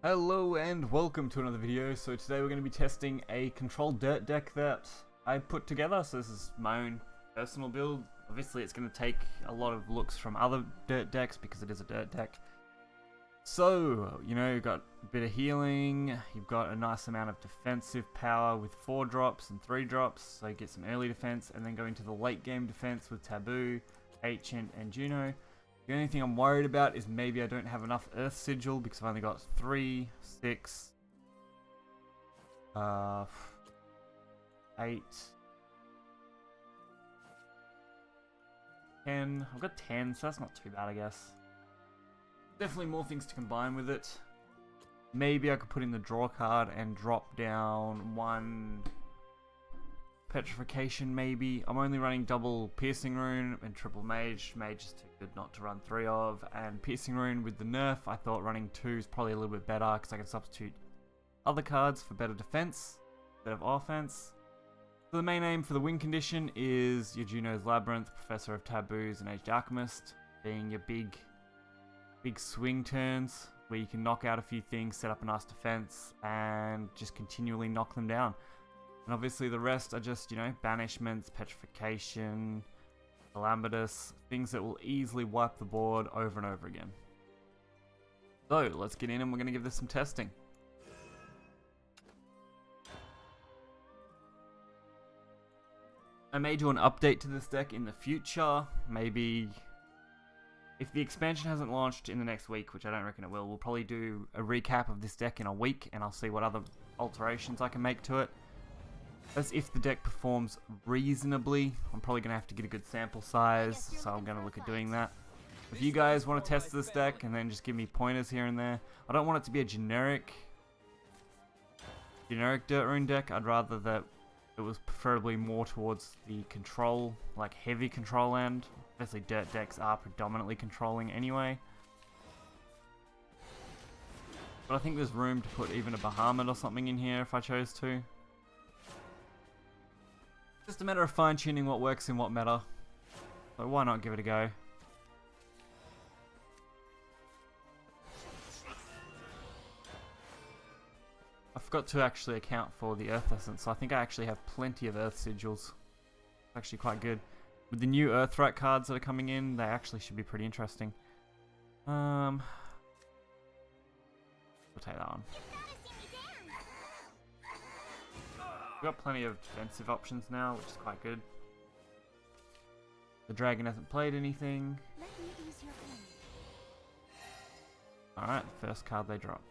Hello and welcome to another video. So today we're going to be testing a controlled dirt deck that I put together. So this is my own personal build. Obviously it's going to take a lot of looks from other dirt decks because it is a dirt deck. So, you know, you've got a bit of healing, you've got a nice amount of defensive power with 4 drops and 3 drops, so you get some early defense, and then go into the late game defense with Taboo, Ancient and Juno. The only thing I'm worried about is maybe I don't have enough Earth Sigil because I've only got 3, 6, 8, 10. I've got 10, so that's not too bad, I guess. Definitely more things to combine with it. Maybe I could put in the draw card and drop down 1 petrification maybe. I'm only running double piercing rune and triple mage. Mage is too good not to run 3 of. And piercing rune with the nerf, I thought running 2 is probably a little bit better because I can substitute other cards for better defense, better offense. So the main aim for the win condition is your Juno's Labyrinth, Professor of Taboos, and Aged Alchemist, being your big swing turns where you can knock out a few things, set up a nice defense, and just continually knock them down. And obviously the rest are just, you know, banishments, petrification, calamitous, things that will easily wipe the board over and over again. So let's get in and we're going to give this some testing. I may do an update to this deck in the future, maybe. If the expansion hasn't launched in the next week, which I don't reckon it will, we'll probably do a recap of this deck in a week, and I'll see what other alterations I can make to it. As if the deck performs reasonably. I'm probably going to have to get a good sample size, so I'm going to look at doing that. If you guys want to test this deck and then just give me pointers here and there, I don't want it to be a generic dirt rune deck. I'd rather that it was preferably more towards the control, like heavy control end. Obviously dirt decks are predominantly controlling anyway. But I think there's room to put even a Bahamut or something in here if I chose to. Just a matter of fine tuning what works in what meta. So why not give it a go? I forgot to actually account for the Earth Essence, so I think I actually have plenty of Earth Sigils. Actually quite good. With the new Earthright cards that are coming in, they actually should be pretty interesting. We'll take that one. We've got plenty of defensive options now, which is quite good. The dragon hasn't played anything. Alright, first card they drop.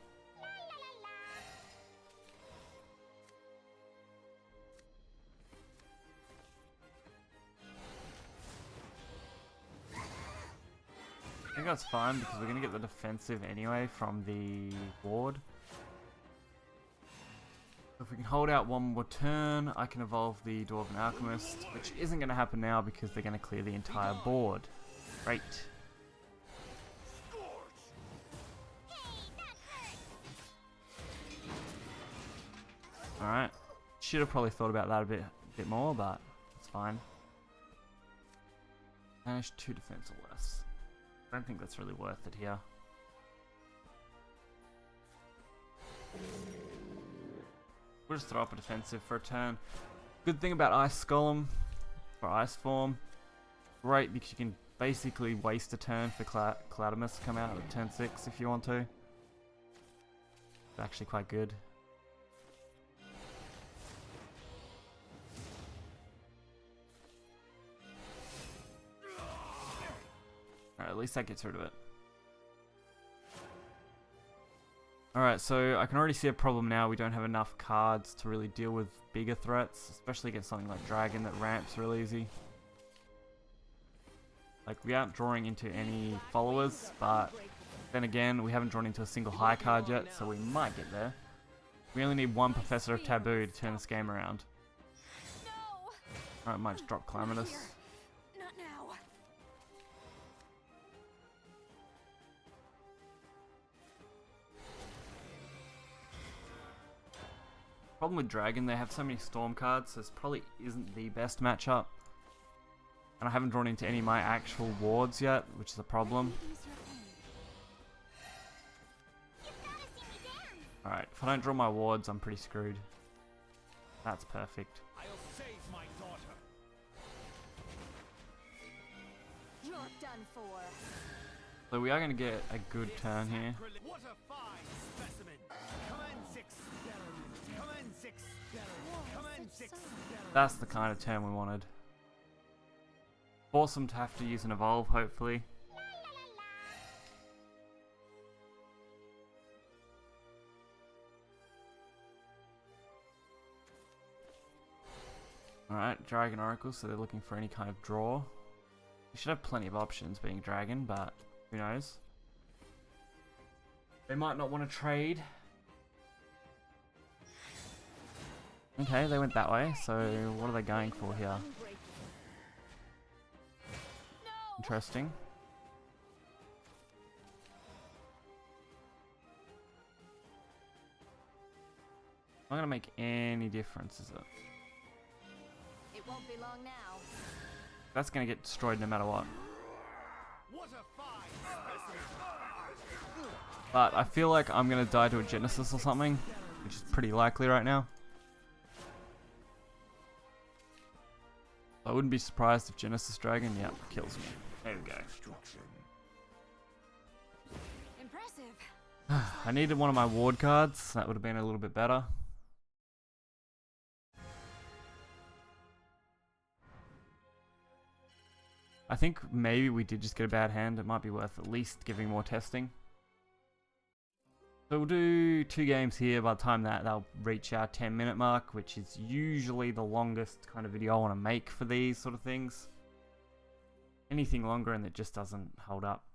I think that's fine because we're going to get the defensive anyway from the ward. If we can hold out one more turn, I can evolve the Dwarven Alchemist, which isn't going to happen now because they're going to clear the entire board. Great. Alright. Should have probably thought about that a bit more, but it's fine. Banish 2 defense or less. I don't think that's really worth it here. We'll just throw up a defensive for a turn. Good thing about Ice Golem for Ice Form. Great because you can basically waste a turn for Calamitous to come out at turn 6 if you want to. It's actually quite good. Alright, at least that gets rid of it. Alright, so I can already see a problem now. We don't have enough cards to really deal with bigger threats, especially against something like Dragon that ramps real easy. Like, we aren't drawing into any followers, but then again, we haven't drawn into a single high card yet, so we might get there. We only need 1 Professor of Taboo to turn this game around. Alright, might just drop Calamitous. Problem with Dragon, they have so many Storm cards, so this probably isn't the best matchup. And I haven't drawn into any of my actual wards yet, which is a problem. If I don't draw my wards, I'm pretty screwed. That's perfect. I'll save my daughter. You're done for. So we are going to get a good turn here. What a fine specimen. Command 6. Command 6. Command 6. That's the kind of turn we wanted. Force them to have to use an evolve, hopefully. Alright, Dragon Oracle, so they're looking for any kind of draw. We should have plenty of options being Dragon, but who knows? They might not want to trade. Okay, they went that way, so what are they going for here? Interesting. Not gonna make any difference, is it? It won't be long now. That's gonna get destroyed no matter what. What a fine specimen. But I feel like I'm gonna die to a Genesis or something, which is pretty likely right now. I wouldn't be surprised if Genesis Dragon, yep, kills me. There we go. Impressive. I needed one of my ward cards. That would have been a little bit better. I think maybe we did just get a bad hand. It might be worth at least giving more testing. So we'll do 2 games here. By the time that they'll reach our 10-minute mark, which is usually the longest kind of video I want to make for these sort of things. Anything longer and it just doesn't hold up.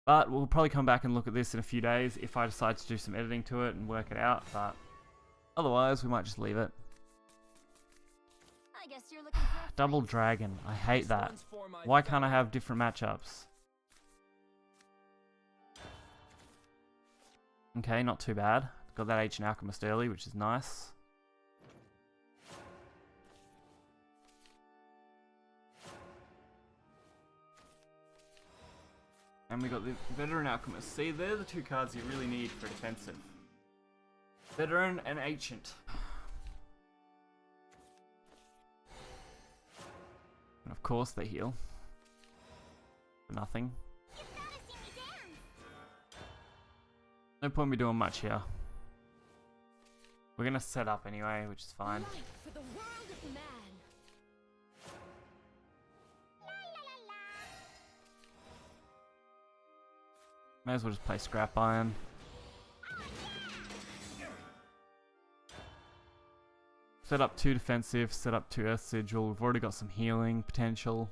But we'll probably come back and look at this in a few days if I decide to do some editing to it and work it out. But otherwise, we might just leave it. I guess you're looking for a Double Dragon. I hate that. Why can't I have different matchups? Okay, not too bad. Got that Ancient Alchemist early, which is nice. And we got the Veteran Alchemist. See, they're the 2 cards you really need for defensive. Veteran and Ancient. And of course they heal. For nothing. No point me doing much here. We're gonna set up anyway, which is fine. for the world of man. May as well just play Scrap Iron. Set up 2 defensive, set up 2 Earth Sigil. We've already got some healing potential.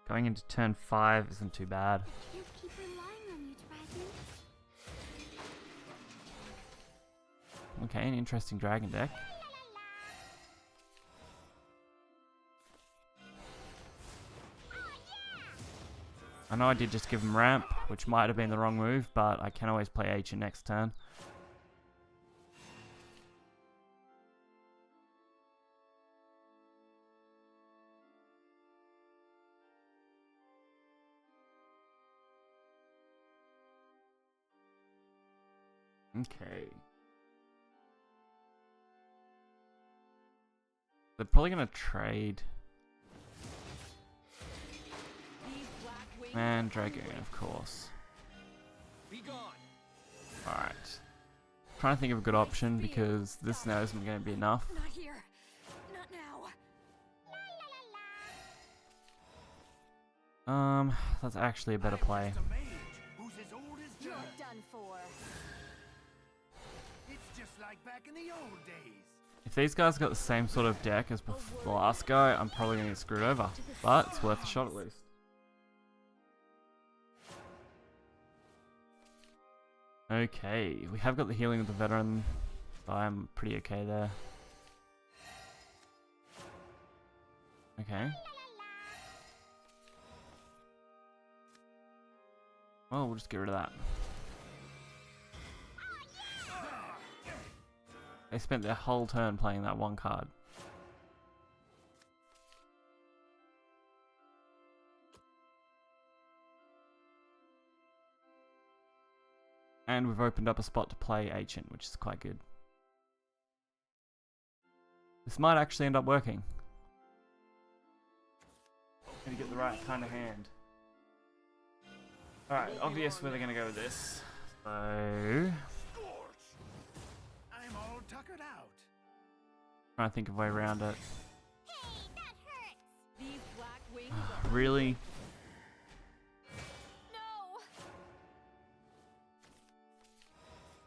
Going into turn 5 isn't too bad. Can't keep relying on you, Dragon. Okay, an interesting dragon deck. I know I did just give him ramp, which might have been the wrong move, but I can always play Ancient next turn. Okay. They're probably gonna trade. And Dragoon, of course. Alright. Trying to think of a good option because this now isn't going to be enough. Not here. Not now. That's actually a better play. You're done for. It's just like back in the old days. If these guys got the same sort of deck as the last guy, I'm probably going to get screwed over. But it's worth a shot at least. Okay, we have got the healing of the veteran, so I'm pretty okay there. Okay. Well, we'll just get rid of that. They spent their whole turn playing that one card. And we've opened up a spot to play Ancient, which is quite good. This might actually end up working. Need to get the right kind of hand. Alright, obvious where they're going to go with this. So... I'm all tuckered out. trying to think of a way around it. Hey, that hurts. These black wings Really? No.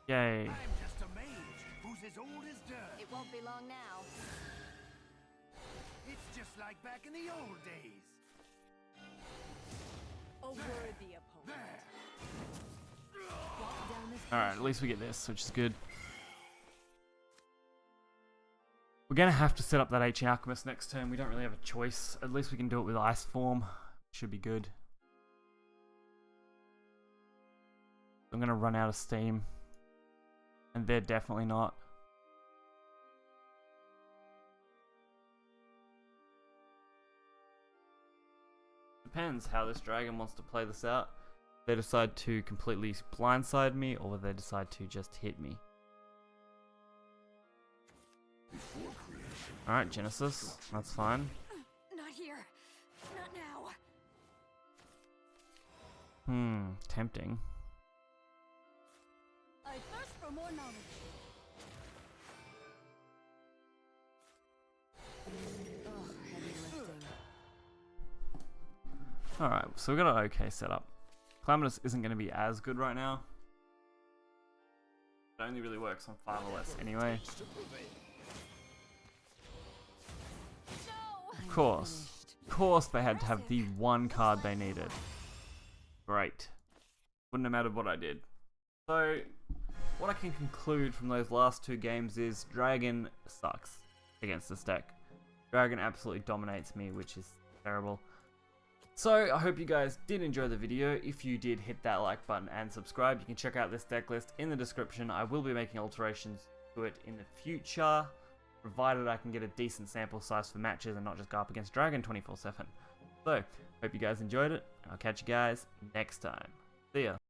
Yay. I'm just a mage who's as old as dirt. It won't be long now. It's just like back in the old days. a worthy opponent. There. Walk down this Alright, at least we get this, which is good. We're going to have to set up that Ancient Alchemist next turn. We don't really have a choice. At least we can do it with Ice Form. Should be good. I'm going to run out of steam. And they're definitely not. Depends how this dragon wants to play this out. They decide to completely blindside me, or they decide to just hit me. Alright, Genesis. That's fine. Not here. Not now. Tempting. I thirst for more knowledge. Ugh, heavy lifting. Alright, so we've got an okay setup. Calamitous isn't going to be as good right now. It only really works on 5 or less anyway. Of course they had to have the one card they needed. Great. Wouldn't have mattered what I did. So, what I can conclude from those last 2 games is Dragon sucks against this deck. Dragon absolutely dominates me, which is terrible. So, I hope you guys did enjoy the video. If you did, hit that like button and subscribe. You can check out this deck list in the description. I will be making alterations to it in the future, provided I can get a decent sample size for matches and not just go up against Dragon 24/7. So, hope you guys enjoyed it. I'll catch you guys next time. See ya.